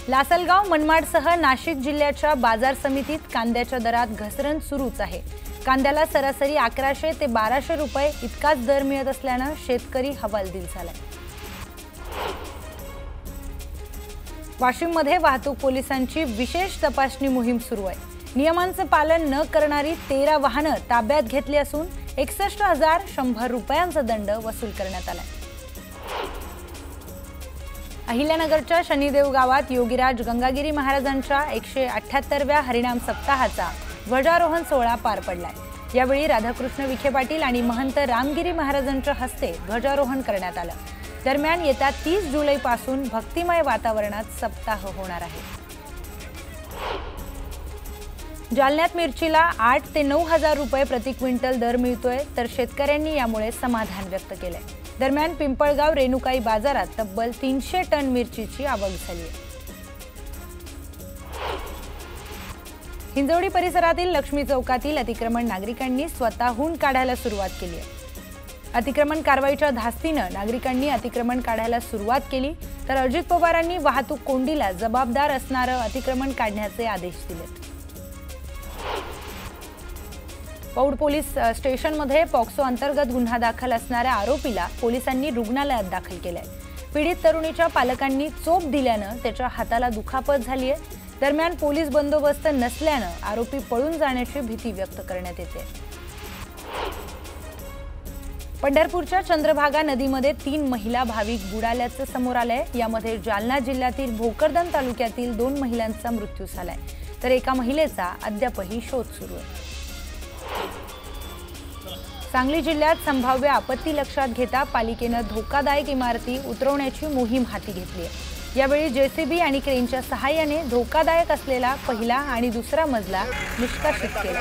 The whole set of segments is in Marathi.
लासलगाव मनमाडसह नाशिक जिल्ह्याच्या बाजार समितीत कांद्याच्या दरात घसरण सुरूच आहे। कांद्याला सरासरी 1100 ते 1200 रुपये इतकाच दर मिळत असल्याने शेतकरी हवालदिल झालाय। वाशिममध्ये वाहतूक पोलिसांची विशेष तपासणी मोहीम सुरू आहे। नियमांचे पालन न करणारी 13 वाहने ताब्यात घेतली असून 61,100 रुपयांचा दंड वसूल करण्यात आलाय। अहिल्यानगरच्या शनिदेव गावात योगीराज गंगागिरी महाराजांच्या 178व्या हरिनाम सप्ताहाचा ध्वजारोहण सोहळा पार पडलाय। यावेळी राधाकृष्ण विखे पाटील आणि महंत रामगिरी महाराजांच्या हस्ते ध्वजारोहण करण्यात आलं। दरम्यान येत्या 30 जुलैपासून भक्तिमय वातावरणात सप्ताह होणार आहे। जालन्यात मिरचीला 8 ते 9,000 रुपये प्रति क्विंटल दर मिळतोय, तर शेतकऱ्यांनी यामुळे समाधान व्यक्त केलंय। दरम्यान पिंपळगाव रेणुकाई बाजारात तब्बल 300 टन मिरचीची आवक झाली आहे। हिंजवडी परिसरातील लक्ष्मी चौकातील अतिक्रमण नागरिकांनी स्वतःहून काढायला सुरुवात केली आहे। अतिक्रमण कारवाईच्या धास्तीने नागरिकांनी अतिक्रमण काढायला सुरुवात केली, तर अजित पवारांनी वाहतूक कोंडीला जबाबदार असणारे अतिक्रमण काढण्याचे आदेश दिले। पौड पोलीस स्टेशनमध्ये पॉक्सो अंतर्गत गुन्हा दाखल असणाऱ्या आरोपीला पोलिसांनी रुग्णालयात दाखल केलाय। पीडित तरुणीच्या पालकांनी चोप दिल्याने त्याच्या हाताला दुखापत झाली आहे। दरम्यान पोलीस बंदोबस्त नसल्याने आरोपी पळून जाण्याची भीती व्यक्त करण्यात येते। पंढरपूरच्या चंद्रभागा नदीमध्ये 3 महिला भाविक बुडाल्याचे समोर आले। यामध्ये जालना जिल्ह्यातील भोकरदन तालुक्यातील 2 महिलांचा मृत्यू झालाय, तर एका महिलेचा अद्यापही शोध सुरू आहे। सांगली जिल्ह्यात संभाव्य आपत्ती लक्षात घेता पालिकेने धोकादायक इमारती उतरवण्याची मोहीम हाती घेतली आहे। यावेळी जेसीबी आणि क्रेनच्या सहाय्याने धोकादायक असलेला पहिला आणि दुसरा मजला निष्कासित केला।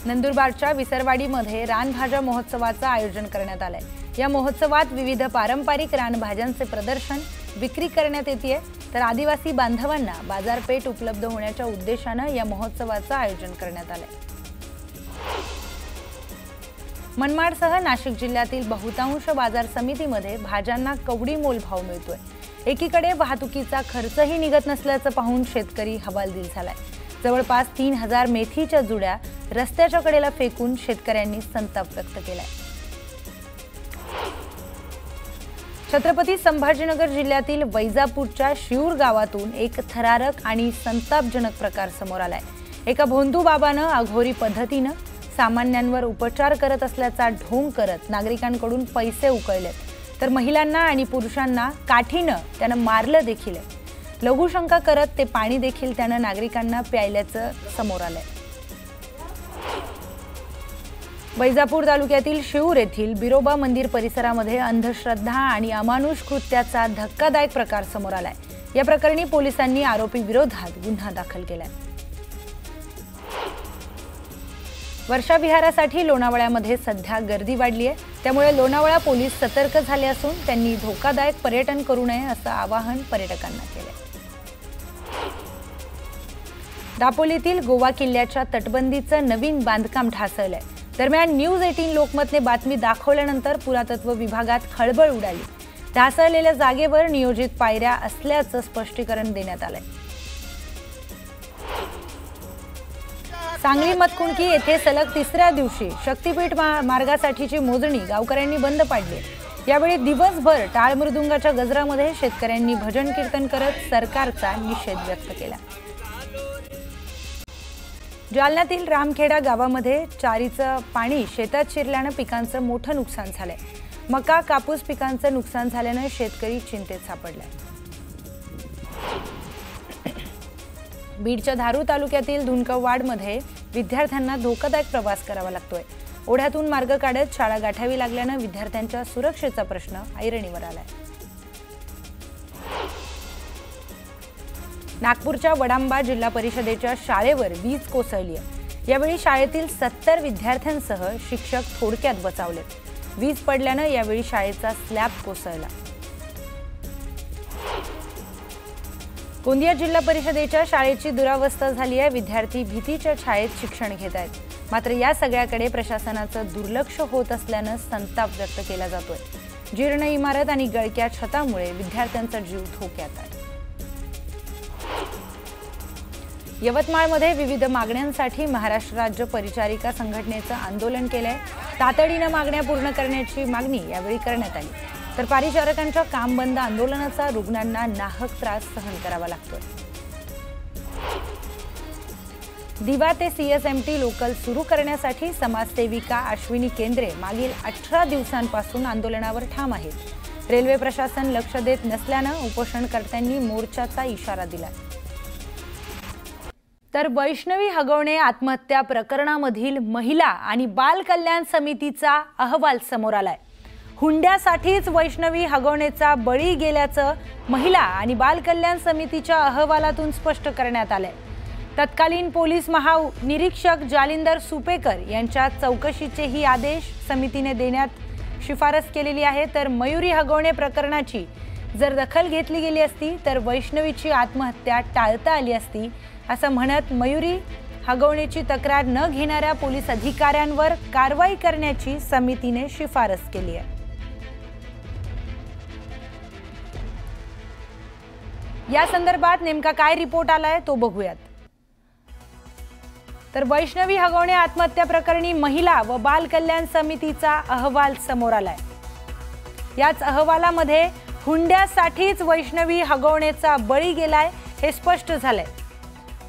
नंदुरबारच्या विसरवाडीमध्ये रानभाज्या महोत्सवाचे आयोजन करण्यात आले। या महोत्सवात विविध पारंपरिक रानभाज्यांचे प्रदर्शन विक्री करण्यात येते, तर आदिवासी बांधवांना बाजारपेठ उपलब्ध होण्याच्या उद्देशाने या महोत्सवाचे आयोजन करण्यात आले। मनमाडसह नाशिक जिल्ह्यातील बहुतांश बाजार समितीमध्ये भाज्यांना कवडी मोल भाव मिळतोय। एकीकडे वाहतुकीचा खर्चही निघत नसल्याचे पाहून शेतकरी हवालदिल झालाय। जवळपास 3000 मेथीच्या जुड्या रस्त्याच्या कडेला फेकून शेतकऱ्यांनी संताप व्यक्त केलाय। छत्रपती संभाजीनगर जिल्ह्यातील वैजापूरच्या शिऊर गावातून एक थरारक आणि संतापजनक प्रकार समोर आलाय। एका भोंदू बाबाने अघोरी पद्धतीने सामान्यांवर उपचार करत असल्याचा ढोंग करत नागरिकांकडून पैसे उकळलेत, तर महिलांना आणि पुरुषांना काठीने त्याने मारलं देखील। लघुशंका करत ते पाणी देखील त्याने नागरिकांना प्यायल्याचं समोर आलंय। वैजापूर तालुक्यातील शिऊर येथील बिरोबा मंदिर परिसरामध्ये अंधश्रद्धा आणि अमानुष कृत्याचा धक्कादायक प्रकार समोर आलाय। या प्रकरणी पोलिसांनी आरोपी विरोधात गुन्हा दाखल केलाय। वर्षा विहारासाठी लोणावळ्यामध्ये सध्या गर्दी वाढली आहे, त्यामुळे लोणावळा पोलीस सतर्क झाले असून त्यांनी धोकादायक पर्यटन करू नये असं आवाहन पर्यटकांना केलंय। दापोलीतील गोवा किल्ल्याच्या तटबंदीचं नवीन बांधकाम ढासळलंय। दरम्यान न्यूज 18 लोकमतने बातमी दाखवल्यानंतर पुरातत्व विभागात खळबळ उडाली। ढासळलेल्या जागेवर नियोजित पायऱ्या असल्याचं स्पष्टीकरण देण्यात आलंय। सांगली मतकुणकी येथे सलग 3ऱ्या दिवशी शक्तीपीठ मार्गासाठीची मोजणी गावकऱ्यांनी बंद पाडली। यावेळी दिवसभर टाळ मृदुंगाच्या गजरामध्ये शेतकऱ्यांनी भजन कीर्तन करत सरकारचा निषेध व्यक्त केला। जालन्यातील रामखेडा गावामध्ये चारीचं पाणी शेतात शिरल्याने पिकांचं मोठं नुकसान झालंय। मका कापूस पिकांचं नुकसान झाल्याने शेतकरी चिंतेत सापडलाय। बीडच्या धारूर तालुक्यातील धुनकववाडमध्ये विद्यार्थ्यांना धोकादायक प्रवास करावा लागतोय। ओढ्यातून मार्ग काढत शाळा गाठावी लागल्याने विद्यार्थ्यांच्या सुरक्षेचा प्रश्न ऐरणीवर आलाय। नागपूरच्या वडांबा जिल्हा परिषदेच्या शाळेवर वीज कोसळली आहे। यावेळी शाळेतील 70 विद्यार्थ्यांसह शिक्षक थोडक्यात बचावलेत। वीज पडल्याने यावेळी शाळेचा स्लॅब कोसळला। गोंदिया जिल्हा परिषदेच्या शाळेची दुरावस्था झाली आहे। विद्यार्थी भीतीच्या छायेत शिक्षण घेत आहेत। मात्र या सगळ्याकडे प्रशासनाचं दुर्लक्ष होत असल्याने संताप व्यक्त केला जातोय। जीर्ण इमारत आणि गळक्या छतामुळे विद्यार्थ्यांचा जीव धोक्यात आला। यवतमाळमध्ये विविध मागण्यांसाठी महाराष्ट्र राज्य परिचारिका संघटनेचं आंदोलन केलंय। तातडीने मागण्या पूर्ण करण्याची मागणी यावेळी करण्यात आली। तर परिचारकांच्या काम बंद आंदोलनाचा रुग्णांना नाहक त्रास सहन करावा लागतोय। दिवा ते सीएसएमटी लोकल सुरू करण्यासाठी समाजसेविका अश्विनी केंद्रे मागील 18 दिवसांपासून आंदोलनावर ठाम आहेत। रेल्वे प्रशासन लक्ष देत नसल्यानं उपोषणकर्त्यांनी मोर्चाचा इशारा दिला। तर वैष्णवी हगवणे आत्महत्या प्रकरणामधील महिला आणि बाल कल्याण समितीचा अहवाल समोर आलाय। हुंड्यासाठीच वैष्णवी हगवणेचा बळी गेल्याचं महिला आणि बाल कल्याण समितीच्या अहवालातून स्पष्ट करण्यात आलंय। तत्कालीन पोलीस महानिरीक्षक जालिंदर सुपेकर यांच्या चौकशीचेही आदेश समितीने देण्यात शिफारस केलेली आहे। तर मयुरी हगवणे प्रकरणाची जर दखल घेतली गेली असती तर वैष्णवीची आत्महत्या टाळता आली असती, असं म्हणत मयुरी हगवणेची तक्रार न घेणाऱ्या पोलीस अधिकाऱ्यांवर कारवाई करण्याची समितीने शिफारस केली आहे। या संदर्भात नेमका काय रिपोर्ट आलाय तो बघूयात। तर वैष्णवी हगवणे आत्महत्या प्रकरणी महिला व बाल कल्याण समितीचा अहवाल समोर आलाय। याच अहवालामध्ये हुंड्यासाठीच वैष्णवी हगवणेचा बळी गेलाय हे स्पष्ट झालंय।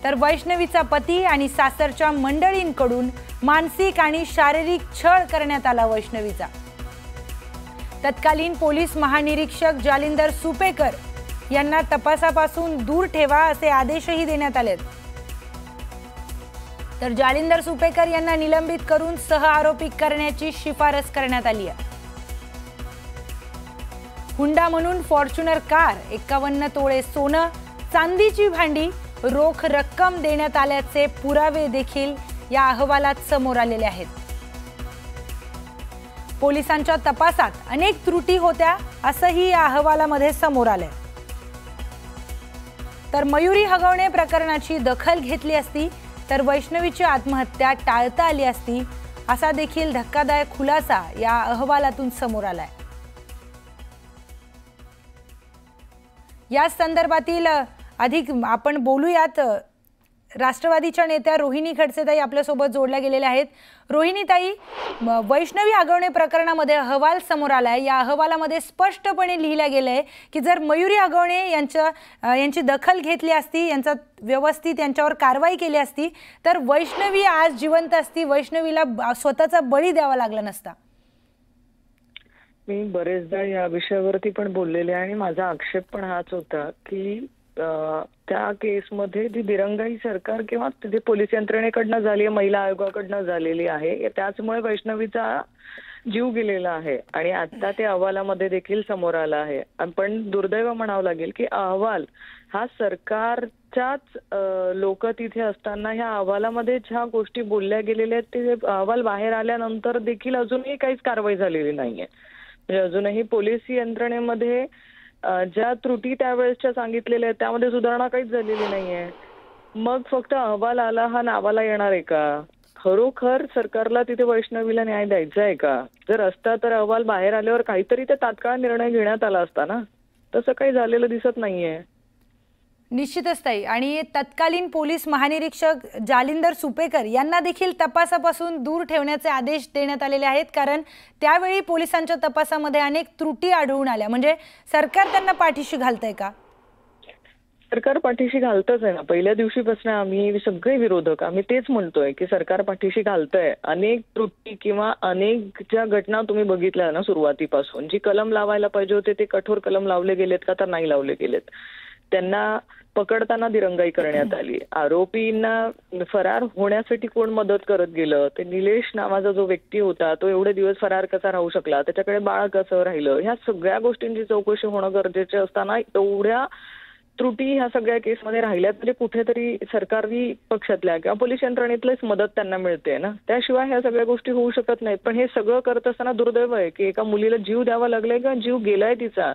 तर वैष्णवीचा पती आणि सासरच्या मंडळींकडून मानसिक आणि शारीरिक छळ करण्यात आला वैष्णवीचा। तत्कालीन पोलीस महानिरीक्षक जालिंदर सुपेकर यांना तपासापासून दूर ठेवा असे आदेशही देण्यात आलेत। तर जालिंदर सुपेकर यांना निलंबित करून सह आरोपी करण्याची शिफारस करण्यात आली आहे। हुंडा म्हणून फॉर्च्युनर कार, 51 तोळे सोनं, चांदीची भांडी, रोख रक्कम देण्यात आल्याचे पुरावे देखील या अहवालात समोर आलेले आहेत। पोलिसांच्या तपासात अनेक त्रुटी होत्या असंही या अहवालामध्ये समोर आलंय। तर मयुरी हगवणे प्रकरणाची दखल घेतली असती तर वैष्णवीची आत्महत्या टाळता आली असती, असा देखील धक्कादायक खुलासा या अहवालातून समोर आलाय। या संदर्भातील अधिक आपण बोलूयात। राष्ट्रवादीच्या नेत्या रोहिणी खडसेताई आपल्यासोबत जोडल्या गेलेल्या आहेत। रोहिणीताई, वैष्णवी हगवणे प्रकरणामध्ये अहवाल समोर आलाय। या अहवालामध्ये स्पष्टपणे लिहिलं गेलंय की जर मयुरी हगवणे यांची दखल घेतली असती, यांचा व्यवस्थित यांच्यावर कारवाई केली असती तर वैष्णवी आज जिवंत असती, वैष्णवीला स्वतःचा बळी द्यावा लागला नसता। मी बरेचदा या विषयावरती पण बोललेले आणि माझा आक्षेप पण हाच होता की त्या केसमध्ये जी दिरंगाई सरकार किंवा तिथे पोलीस यंत्रणेकडनं झाली आहे, महिला आयोगाकडनं झालेली आहे, त्याचमुळे वैष्णवीचा जीव गेलेला आहे आणि आता ते अहवालामध्ये देखील समोर आला आहे। पण दुर्दैव म्हणावं लागेल की अहवाल हा सरकारच्याच लोक तिथे असताना ह्या अहवालामध्ये ज्या गोष्टी बोलल्या गेलेल्या आहेत ते अहवाल बाहेर आल्यानंतर देखील अजूनही काहीच कारवाई झालेली नाहीये। म्हणजे अजूनही पोलीस यंत्रणेमध्ये ज्या त्रुटी त्यावेळेसच्या सांगितलेल्या आहेत त्यामध्ये सुधारणा काहीच झालेली नाहीये। मग फक्त अहवाल आला हा नावाला येणार आहे का? खरोखर सरकारला तिथे वैष्णवीला न्याय द्यायचा आहे का? जर असता तर अहवाल बाहेर आल्यावर काहीतरी ते तात्काळ निर्णय घेण्यात आला असता ना, तसं काही झालेलं दिसत नाहीये। निश्चितच ताई, आणि तत्कालीन पोलीस महानिरीक्षक जालिंदर सुपेकर यांना देखील तपासापासून दूर ठेवण्याचे आदेश देण्यात आलेले आहेत, कारण त्यावेळी पोलिसांच्या तपासामध्ये अनेक त्रुटी आढळून आल्या। म्हणजे सरकार त्यांना पाठीशी घालतंय का? सरकार पाठीशी घालतच आहे ना। पहिल्या दिवशीपासून आम्ही सगळे विरोधक आम्ही तेच म्हणतोय की सरकार पाठीशी घालतंय। अनेक त्रुटी किंवा अनेक ज्या घटना तुम्ही बघितल्या ना सुरुवातीपासून, जी कलम लावायला पाहिजे होते ते कठोर कलम लावले गेलेत का तर नाही लावले गेलेत। त्यांना पकडताना दिरंगाई करण्यात आली। आरोपींना फरार होण्यासाठी कोण मदत करत गेलं? ते निलेश नावाचा जो व्यक्ती होता तो एवढे दिवस फरार कसा राहू शकला? त्याच्याकडे बाळ कसं राहिलं? ह्या सगळ्या गोष्टींची चौकशी होणं गरजेचे असताना एवढ्या त्रुटी ह्या सगळ्या केसमध्ये राहिल्यात म्हणजे कुठेतरी सरकारी पक्षातल्या किंवा पोलीस यंत्रणेतलीच मदत त्यांना मिळते ना, त्याशिवाय ह्या सगळ्या गोष्टी होऊ शकत नाहीत। पण हे सगळं करत असताना दुर्दैव आहे की एका मुलीला जीव द्यावा लागलाय किंवा जीव गेलाय तिचा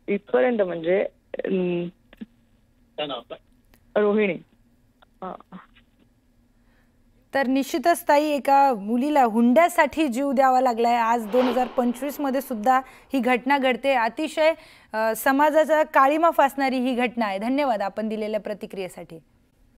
इथपर्यंत। म्हणजे रोहिणी तर निश्चितच ताई, एका मुलीला हुंड्यासाठी जीव द्यावा लागलाय. आज 2025 मध्ये सुद्धा ही घटना घडते. अतिशय समाजाचा काळीमा फासणारी ही घटना आहे. धन्यवाद आपण दिलेल्या प्रतिक्रियेसाठी.